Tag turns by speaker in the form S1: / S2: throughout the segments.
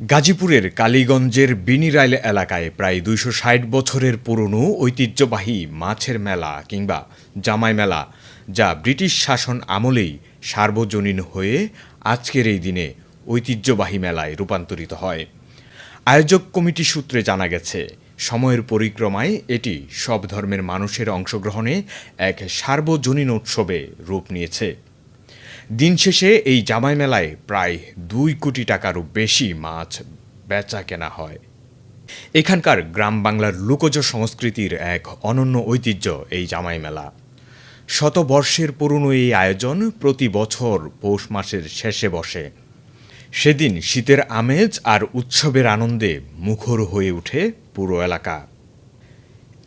S1: গাজীপুরের কালীগঞ্জের বিনিরাইল এলাকায় প্রায় ২৬০ বছরের পুরনো ঐতিহ্যবাহী মাছের মেলা কিংবা জামাই মেলা, যা ব্রিটিশ শাসন আমলেই সার্বজনীন হয়ে আজকের এই দিনে ঐতিহ্যবাহী মেলায় রূপান্তরিত হয়। আয়োজক কমিটি সূত্রে জানা গেছে, সময়ের পরিক্রমায় এটি সব ধর্মের মানুষের অংশগ্রহণে এক সার্বজনীন উৎসবে রূপ নিয়েছে। দিন শেষে এই জামাই মেলায় প্রায় ২ কোটি টাকারও বেশি মাছ বেচা কেনা হয়। এখানকার গ্রাম বাংলার লোকজ সংস্কৃতির এক অনন্য ঐতিহ্য এই জামাই মেলা। শতবর্ষের পুরনো এই আয়োজন প্রতি বছর পৌষ মাসের শেষে বসে। সেদিন শীতের আমেজ আর উৎসবের আনন্দে মুখর হয়ে ওঠে পুরো এলাকা।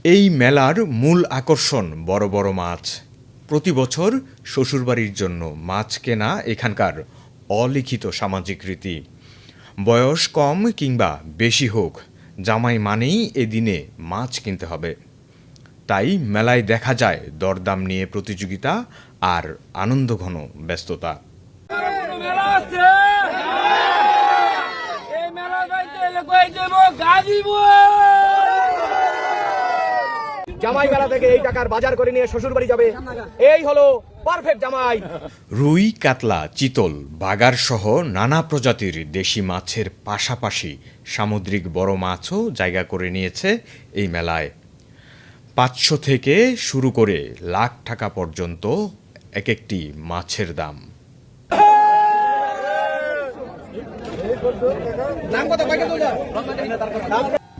S1: এই মেলার মূল আকর্ষণ বড় বড় মাছ। প্রতি বছর শ্বশুরবাড়ির জন্য মাছ কেনা এখানকার অলিখিত সামাজিক রীতি। বয়স কম কিংবা বেশি হোক, জামাই মানেই এদিনে মাছ কিনতে হবে। তাই মেলায় দেখা যায় দরদাম নিয়ে প্রতিযোগিতা আর আনন্দঘন ব্যস্ততা।
S2: জামাই মেলা থেকে এই টাকার বাজার করে নিয়ে শ্বশুর বাড়ি যাবে, এই হলো পারফেক্ট জামাই।
S1: রুই, কাতলা, চিতল, বাগার সহ নানা প্রজাতির দেশি মাছের পাশাপাশি সামুদ্রিক বড় মাছও জায়গা করে নিয়েছে এই মেলায়। ৫০০ থেকে শুরু করে লাখ টাকা পর্যন্ত এক একটি মাছের দাম।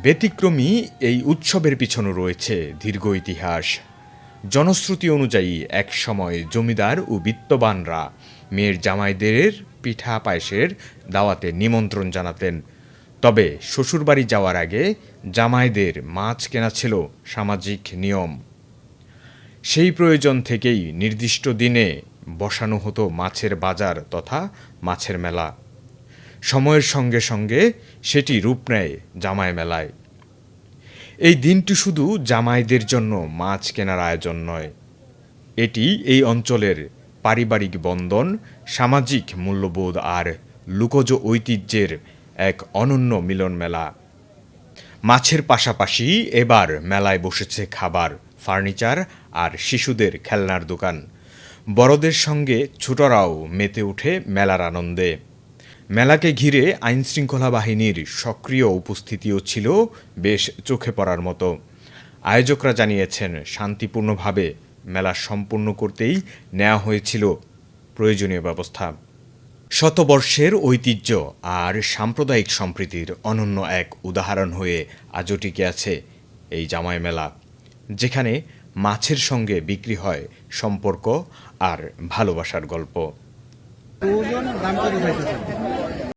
S1: ব্যতিক্রমী এই উৎসবের পিছনে রয়েছে দীর্ঘ ইতিহাস। জনশ্রুতি অনুযায়ী এক সময় জমিদার ও বিত্তবানরা মেয়ের জামাইদের পিঠা পায়েসের দাওয়াতে নিমন্ত্রণ জানাতেন। তবে শ্বশুরবাড়ি যাওয়ার আগে জামাইদের মাছ কেনা ছিল সামাজিক নিয়ম। সেই প্রয়োজন থেকেই নির্দিষ্ট দিনে বসানো হতো মাছের বাজার তথা মাছের মেলা। সময়ের সঙ্গে সঙ্গে সেটি রূপ নেয় জামাই মেলায়। এই দিনটি শুধু জামাইদের জন্য মাছ কেনার আয়োজন নয়, এটি এই অঞ্চলের পারিবারিক বন্ধন, সামাজিক মূল্যবোধ আর লোকজ ঐতিহ্যের এক অনন্য মিলন মেলা। মাছের পাশাপাশি এবার মেলায় বসেছে খাবার, ফার্নিচার আর শিশুদের খেলনার দোকান। বড়দের সঙ্গে ছোটরাও মেতে ওঠে মেলার আনন্দে। মেলাকে ঘিরে আইনশৃঙ্খলা বাহিনীর সক্রিয় উপস্থিতিও ছিল বেশ চোখে পড়ার মতো। আয়োজকরা জানিয়েছেন, শান্তিপূর্ণভাবে মেলা সম্পূর্ণ করতেই নেওয়া হয়েছিল প্রয়োজনীয় ব্যবস্থা। শতবর্ষের ঐতিহ্য আর সাম্প্রদায়িক সম্প্রীতির অনন্য এক উদাহরণ হয়ে আজও টিকে আছে এই জামাই মেলা, যেখানে মাছের সঙ্গে বিক্রি হয় সম্পর্ক আর ভালোবাসার গল্প।